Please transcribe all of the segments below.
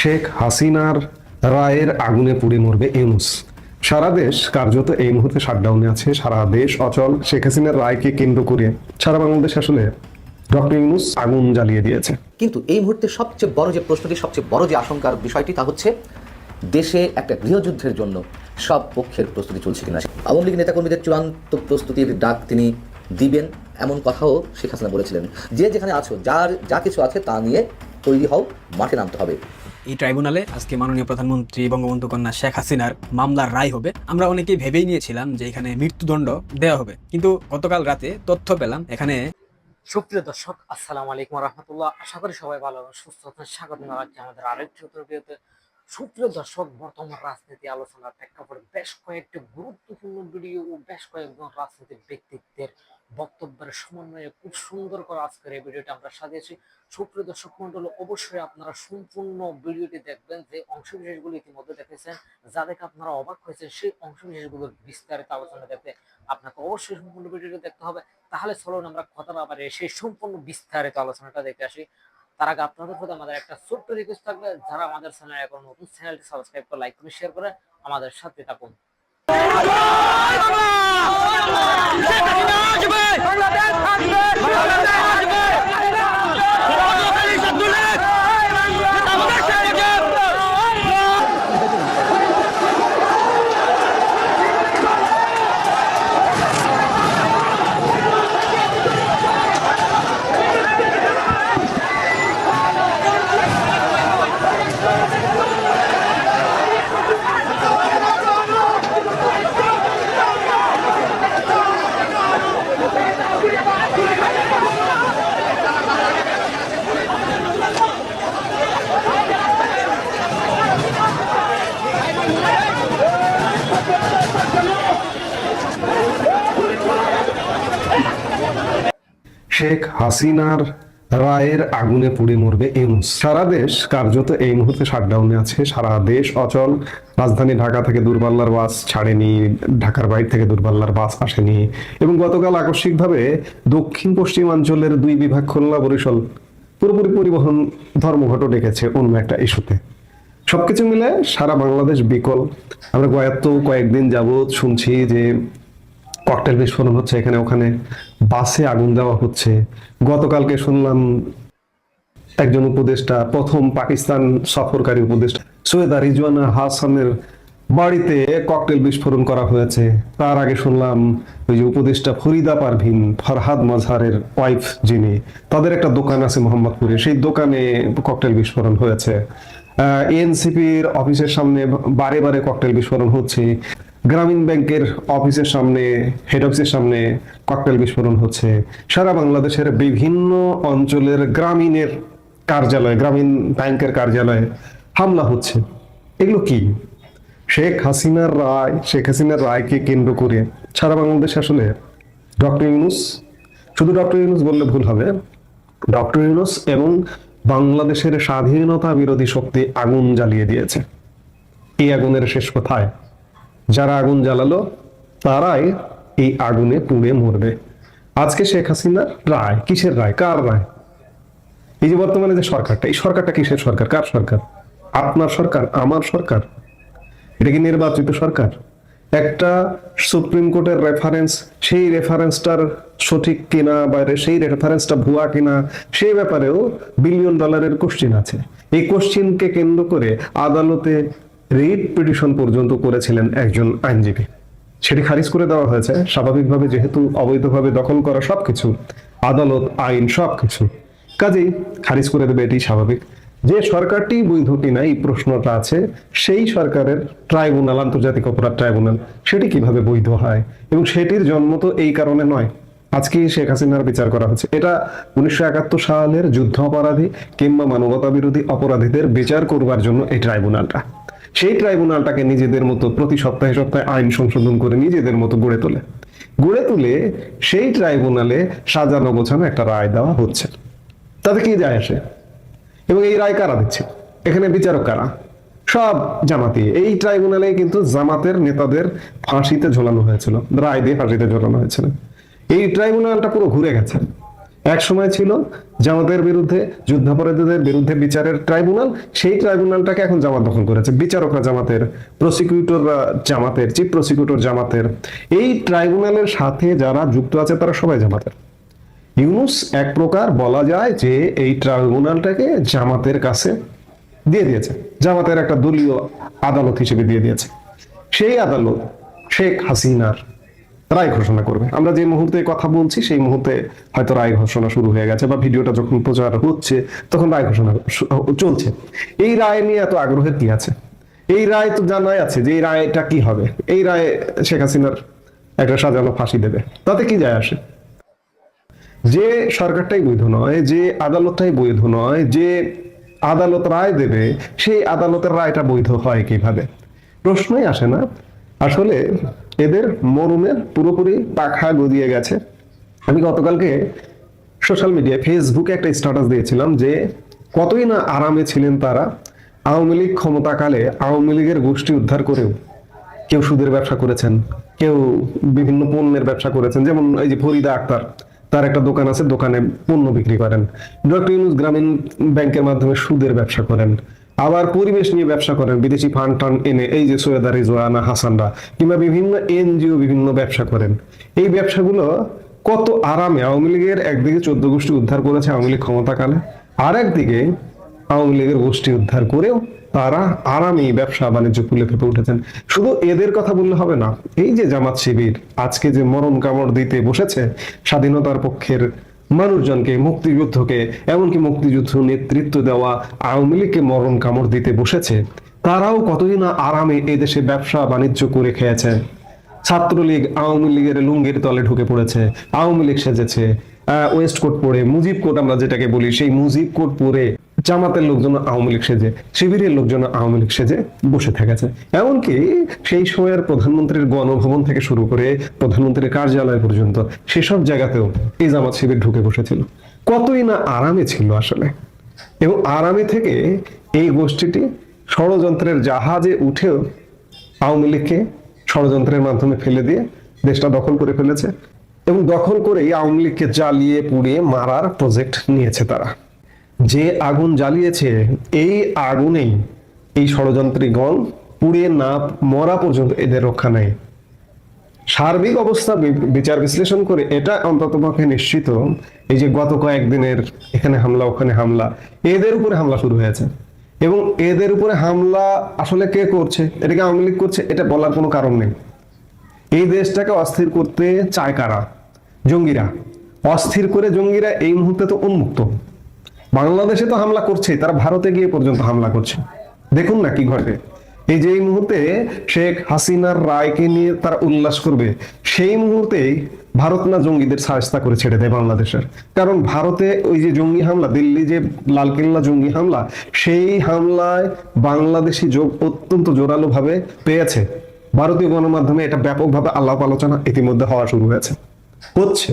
শেখ হাসিনার রায়ের আগুনে পুড়ে মরবে ইউনূস। সারা দেশ কার্যত এই মুহূর্তে শাটডাউনে আছে। সারা দেশ অচল। শেখ হাসিনার রায়কে কেন্দ্র করে সারা বাংলাদেশ আসলে ডক্টর ইউনূস আগুন জ্বালিয়ে দিয়েছে। কিন্তু এই মুহূর্তে সবচেয়ে বড় যে প্রশ্নটি, সবচেয়ে বড় যে আশঙ্কার বিষয়টি, তা হচ্ছে দেশে একটা গৃহযুদ্ধের জন্য সব পক্ষের প্রস্তুতি চলছে কিনা। আওয়ামী লীগ নেতাকর্মীদের চূড়ান্ত প্রস্তুতির ডাক তিনি দিবেন, এমন কথাও শেখ হাসিনা বলেছিলেন। যে যেখানে আছো, যার যা কিছু আছে তা নিয়ে তৈরি হও, মাঠে নামতে হবে। এই ট্রাইব্যুনালে আজকে মাননীয় প্রধানমন্ত্রী বঙ্গবন্ধু কন্যা শেখ হাসিনার মামলার রায় হবে। আমরা অনেকেই ভেবেই নিয়েছিলাম যে এখানে মৃত্যুদণ্ড দেওয়া হবে, কিন্তু গতকাল রাতে তথ্য পেলাম এখানে। সুপ্রিয় দর্শক, আসসালামু আলাইকুম রহমতুল্লাহ। আশা করি সবাই ভালো এবং সুস্থ আছেন। স্বাগত জানাচ্ছি আমাদের আরেকটি ভিডিওতে। সুপ্রিয় দর্শক, বর্তমান রাজনীতি আলোচনার প্রেক্ষাপটে বেশ কয়েকটি গুরুত্বপূর্ণ ভিডিও ও বেশ কয়েকজন রাজনৈতিক ব্যক্তিত্বের বক্তব্যের সমন্বয়ে খুব সুন্দর করে আজকের এই ভিডিওটি আমরা সাজিয়েছি। সুপ্রিয় দর্শক মন্ডল, অবশ্যই আপনারা সম্পূর্ণ ভিডিওটি দেখবেন। যে অংশবিশেষগুলো ইতিমধ্যে দেখেছেন, যা দেখে আপনারা অবাক হয়েছেন, সেই অংশবিশেষগুলোর বিস্তারিত আলোচনা দেখতে আপনাকে অবশ্যই সম্পূর্ণ ভিডিওটি দেখতে হবে। তাহলে চলুন আমরা কথা না বাড়িয়ে সেই সম্পূর্ণ বিস্তারিত আলোচনাটা দেখে আসি। তার আগে আপনাদের প্রতি আমাদের একটা ছোট্ট রিকোয়েস্ট থাকবে, যারা আমাদের চ্যানেল এখন নতুন, চ্যানেলটি সাবস্ক্রাইব করে লাইক করে শেয়ার করে আমাদের সাথে থাকুন। শেখ হাসিনার রায়ের আগুনে পুড়ে মরবে ইউনূস। সারা দেশ কার্যত এই মুহূর্তে শাটডাউনে আছে। সারা দেশ অচল। রাজধানী ঢাকা থেকে দূরপাল্লার বাস ছাড়েনি, ঢাকার বাইরে থেকে দূরপাল্লার বাস আসেনি, এবং গতকাল আকস্মিকভাবে দক্ষিণ পশ্চিমাঞ্চলের দুই বিভাগ খুলনা বরিশাল পুরোপুরি পরিবহন ধর্মঘট ডেকেছে অন্য একটা ইস্যুতে। সবকিছু মিলে সারা বাংলাদেশ বিকল। আমরা কয়েকদিন যাবৎ শুনছি যে ককটেল বিস্ফোরণ হচ্ছে এখানে ওখানে, বাসে আগুন দেওয়া হচ্ছে। গতকালকে শুনলাম একজন উপদেষ্টা, প্রথম পাকিস্তান সফরকারী উপদেষ্টা সৈয়দা রিজওয়ানা হাসানের বাড়িতে ককটেল বিস্ফোরণ করা হয়েছে। তার আগে শুনলাম ওই যে উপদেষ্টা ফরিদা পারভিন, ফরহাদ মাজহারের ওয়াইফ যিনি, তাদের একটা দোকান আছে মোহাম্মদপুরে, সেই দোকানে ককটেল বিস্ফোরণ হয়েছে। এনসিপির অফিসের সামনে বারে বারে ককটেল বিস্ফোরণ হচ্ছে। গ্রামীণ ব্যাংকের অফিসের সামনে, হেড অফিসের সামনে ককটেল বিস্ফোরণ হচ্ছে। সারা বাংলাদেশের বিভিন্ন অঞ্চলের গ্রামীণের কার্যালয়, গ্রামীণ ব্যাংকের কার্যালয়ে হামলা হচ্ছে। এগুলো কি? শেখ হাসিনার রায়কে কেন্দ্র করে সারা বাংলাদেশ আসলে ডক্টর ইউনূস, শুধু ডক্টর ইউনূস বললে ভুল হবে, ডক্টর ইউনূস এবং বাংলাদেশের স্বাধীনতা বিরোধী শক্তি আগুন জ্বালিয়ে দিয়েছে। এই আগুনের শেষ কোথায়? যারা আগুন জ্বালালো তারাই এই আগুনে পুড়ে মরবে। আজকে শেখ হাসিনার রায়, কিসের রায়? কার রায়? এই যে বর্তমানে যে সরকারটা, এই সরকারটা কিসের সরকার? কার সরকার? আপনার সরকার? আমার সরকার? এটা কি নির্বাচিত সরকার? একটা সুপ্রিম কোর্টের রেফারেন্স, সেই রেফারেন্সটার সঠিক কিনা বা সেই রেফারেন্সটা ভুয়া কিনা, সেই ব্যাপারেও বিলিয়ন ডলারের কোশ্চিন আছে। এই কোশ্চিনকে কেন্দ্র করে আদালতে রিট পিটিশন পর্যন্ত করেছিলেন একজন আইনজীবী। সেটি খারিজ করে দেওয়া হয়েছে স্বাভাবিকভাবে, যেহেতু অবৈধভাবে দখল করা সবকিছু, আদালত, আইন সবকিছু, কাজেই খারিজ করে দেবে, এটি স্বাভাবিক। যে সরকারটি বৈধ কিনা এই প্রশ্নটা আছে, সেই সরকারের ট্রাইব্যুনাল, আন্তর্জাতিক অপরাধ ট্রাইব্যুনাল, সেটি কিভাবে বৈধ হয়? এবং সেটির জন্ম তো এই কারণে নয়। আজকে শেখ হাসিনার বিচার করা হচ্ছে, এটা 1971 সালের যুদ্ধ অপরাধী কিংবা মানবতা বিরোধী অপরাধীদের বিচার করবার জন্য এই ট্রাইব্যুনালটা। সেই ট্রাইব্যুনালটাকে নিজেদের মতো প্রতি সপ্তাহে সপ্তাহে আইন সংশোধন করে নিজেদের মতো গড়ে তুলে সেই ট্রাইব্যুনালে সাজানো গোছানো একটা রায় দেওয়া হচ্ছে। তাতে কি যায় আসে? এবং এই রায় কারা দিচ্ছে? এখানে বিচারক কারা? সব জামাতি। এই ট্রাইব্যুনালে কিন্তু জামাতের নেতাদের ফাঁসিতে ঝোলানো হয়েছিল, রায় দিয়ে ফাঁসিতে ঝোলানো হয়েছিল। এই ট্রাইব্যুনালটা পুরো ঘুরে গেছে। এক সময় ছিল জামাতের বিরুদ্ধে, যুদ্ধাপরাধীদের বিরুদ্ধে বিচারের ট্রাইব্যুনাল, সেই ট্রাইব্যুনালটাকে এখন জামাত দখল করেছে। বিচারকরা জামাতের, প্রসিকিউটররা জামাতের, চিফ প্রসিকিউটর জামাতের। এই ট্রাইব্যুনালের সাথে যারা যুক্ত আছে তারা সবাই জামাতের। ইউনূস এক প্রকার বলা যায় যে এই ট্রাইব্যুনালটাকে জামাতের কাছে দিয়ে দিয়েছে, জামাতের একটা দলীয় আদালত হিসেবে দিয়ে দিয়েছে। সেই আদালত শেখ হাসিনার রায় ঘোষণা করবে। আমরা যে মুহূর্তে কথা বলছি সেই মুহূর্তে হয়তো রায় ঘোষণা শুরু হয়ে গেছে, বা ভিডিওটা যখন প্রচার হচ্ছে তখন রায় ঘোষণা চলছে। এই রায় নিয়ে এত আগ্রহের কি আছে? এই রায় তো জানাই আছে যে এই রায়টা কি হবে। এই রায় শেখ হাসিনার একটা সাজানো ফাঁসি দেবে, তাতে কি যায় আসে? যে সরকারটাই বৈধ নয়, যে আদালতটাই বৈধ নয়, যে আদালত রায় দেবে সেই আদালতের রায়টা বৈধ হয় কিভাবে? প্রশ্নই আসে না। আসলে এদের মরুমের পুরোপুরি পাখা গদিয়ে গেছে। আমি গতকালকে সোশ্যাল মিডিয়ায় ফেসবুকে একটা স্ট্যাটাস দিয়েছিলাম যে কতই না আরামে ছিলেন তারা। আওয়ামী লীগ ক্ষমতাকালে আওয়ামী লীগের গোষ্ঠী উদ্ধার করেও কেউ সুদের ব্যবসা করেছেন, কেউ বিভিন্ন পণ্যের ব্যবসা করেছেন। যেমন এই যে ফরিদা আক্তার, তার একটা দোকান আছে, দোকানে পণ্য বিক্রি করেন। ডক্টর ইউনূস গ্রামীণ ব্যাংকের মাধ্যমে সুদের ব্যবসা করেন, আবার পরিবেশ নিয়ে ব্যবসা করেন, বিদেশি ফান্ড টান্ড এনে, এই যে সৈয়দা রিজওয়ানা হাসানরা, কিংবা বিভিন্ন এনজিও বিভিন্ন ব্যবসা করেন। এই ব্যবসাগুলো কত আরামে আওয়ামী লীগের একদিকে 14 গোষ্ঠী উদ্ধার করেছে আওয়ামী লীগ ক্ষমতাকালে, আর একদিকে আওয়ামী লীগের গোষ্ঠী উদ্ধার করেও তারা আরামে ব্যবসা বাণিজ্য খুলে ফেপে উঠেছেন। শুধু এদের কথা বললে হবে না, এই যে জামাত শিবির আজকে যে মরণ কামড় দিতে বসেছে স্বাধীনতার পক্ষের মানুষজনকে, মুক্তিযুদ্ধকে, এমনকি মুক্তিযুদ্ধ নেতৃত্ব দেওয়া আওয়ামী লীগকে মরণ কামড় দিতে বসেছে, তারাও কতই না আরামে এদেশে ব্যবসা বাণিজ্য করে খেয়েছে। ছাত্রলীগ আওয়ামী লীগের লুঙ্গির তলে ঢুকে পড়েছে, আওয়ামী লীগ সেজেছে, ওয়েস্ট কোট পরে, মুজিব কোট আমরা যেটাকে বলি, সেই মুজিব কোট পরে জামাতের লোকজন আওয়ামী লীগ সেজে, শিবিরের লোকজন আওয়ামী লীগ সেজে বসে থেকেছে। এমনকি সেই সময়ের প্রধানমন্ত্রীর গণভবন থেকে শুরু করে প্রধানমন্ত্রীর কার্যালয় পর্যন্ত সেসব জায়গাতেও এই জামাত শিবির ঢুকে বসেছিল। কতই না আরামে ছিল আসলে। এবং আরামে থেকে এই গোষ্ঠীটি ষড়যন্ত্রের জাহাজে উঠেও আওয়ামী লীগকে ষড়যন্ত্রের মাধ্যমে ফেলে দিয়ে দেশটা দখল করে ফেলেছে, এবং দখল করেই আওয়ামী লীগকে জ্বালিয়ে পুড়িয়ে মারার প্রজেক্ট নিয়েছে তারা। যে আগুন জ্বালিয়েছে এই আগুনেই এই ষড়যন্ত্রীগণ পুড়িয়ে না মরা পর্যন্ত এদের রক্ষা নেই। সার্বিক অবস্থা বিচার বিশ্লেষণ করে এটা অন্ততপক্ষে নিশ্চিত, এই যে গত কয়েকদিনের এখানে হামলা ওখানে হামলা, এদের উপরে হামলা শুরু হয়েছে। এবং এদের উপরে হামলা আসলে কে করছে? এটাকে আওয়ামী লীগ করছে, এটা বলার কোনো কারণ নেই। এই দেশটাকে অস্থির করতে চায় কারা? জঙ্গিরা। অস্থির করে জঙ্গিরা এই মুহূর্তে তো উন্মুক্ত। বাংলাদেশে তো হামলা করছে, তারা ভারতে গিয়ে পর্যন্ত হামলা করছে। দেখুন না কি ঘটে। এই যে এই মুহূর্তে শেখ হাসিনার রায়কে নিয়ে তারা উল্লাস করবে, সেই মুহূর্তেই ভারত না জঙ্গিদের সাহায্য করে ছেড়ে দেয় বাংলাদেশের। কারণ ভারতে ওই যে জঙ্গি হামলা, দিল্লি যে লালকেল্লা জঙ্গি হামলা, সেই হামলায় বাংলাদেশি যোগ অত্যন্ত জোরালো ভাবে পেয়েছে। ভারতীয় গণমাধ্যমে এটা ব্যাপকভাবে আলাপ আলোচনা ইতিমধ্যে হওয়া শুরু হচ্ছে।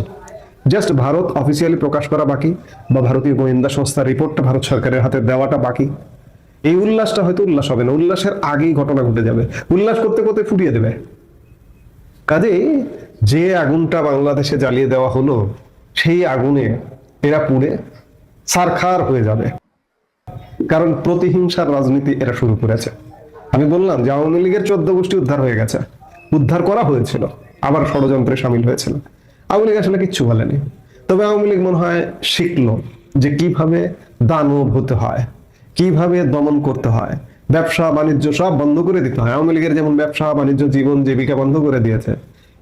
জাস্ট ভারত অফিসিয়ালি প্রকাশ করা বাকি, বা ভারতীয় গোয়েন্দা সংস্থার রিপোর্টটা ভারত সরকারের হাতে দেওয়াটা বাকি। এই উল্লাসটা হয়তো উল্লাস হবে না, উল্লাসের আগেই ঘটনা ঘটে যাবে, উল্লাস করতে করতে ফুটিয়ে দেবে। কাজেই যে আগুনটা বাংলাদেশে জ্বালিয়ে দেওয়া হলো, সেই আগুনে এরা পুড়ে ছারখার হয়ে যাবে। কারণ প্রতিহিংসার রাজনীতি এরা শুরু করেছে। আমি বললাম যে আওয়ামী লীগের 14 গোষ্ঠী উদ্ধার হয়ে গেছে, উদ্ধার করা হয়েছিল, আবার ষড়যন্ত্রে সামিল হয়েছিল। আওয়ামী লীগ আসলে কিচ্ছু বলেনি। তবে আওয়ামী লীগ মনে হয় শিখলো যে কিভাবে দানব হতে হয়, কিভাবে দমন করতে হয়, ব্যবসা বাণিজ্য সব বন্ধ করে দিতে হয়। আওয়ামী লীগের যেমন ব্যবসা বাণিজ্য জীবন জীবিকা বন্ধ করে দিয়েছে,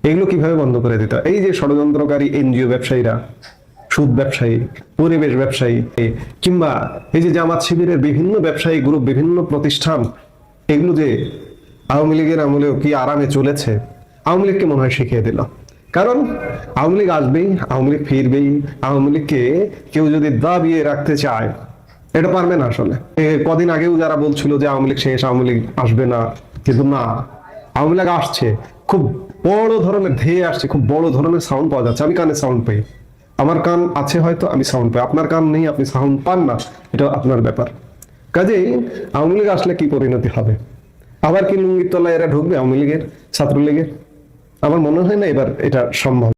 এগুলো কিভাবে বন্ধ করে দিতে হয়। এই যে ষড়যন্ত্রকারী এনজিও ব্যবসায়ীরা, সুদ ব্যবসায়ী, পরিবেশ ব্যবসায়ী, কিংবা এই যে জামাত শিবিরের বিভিন্ন ব্যবসায়ী গ্রুপ, বিভিন্ন প্রতিষ্ঠান, এগুলো যে আওয়ামী লীগের আমলেও কি আরামে চলেছে, আওয়ামী লীগকে মনে হয় শিখিয়ে দিল। কারণ আওয়ামী লীগ আসবেই, আওয়ামী লীগ ফিরবেই। আওয়ামী লীগকে কেউ যদি দাবিয়ে রাখতে চায়, এটা পারবে না আসলে। কদিন আগেও যারা বলছিল যে আওয়ামী লীগ শেষ, আওয়ামী লীগ আসবে না, কিন্তু না, আওয়ামী লীগ আসছে। খুব বড় ধরনের ধেয়ে আসছে, খুব বড় ধরনের সাউন্ড পাওয়া যাচ্ছে। আমি কানে সাউন্ড পাই, আমার কান আছে হয়তো, আমি সাউন্ড পাই। আপনার কান নেই, আপনি সাউন্ড পান না, এটা আপনার ব্যাপার। কাজেই আওয়ামী লীগ আসলে কি পরিণতি হবে? আবার কি লুঙ্গির তলায় এরা ঢুকবে আওয়ামী লীগের, ছাত্রলীগের? আমার মনে হয় না এবার এটা সম্ভব।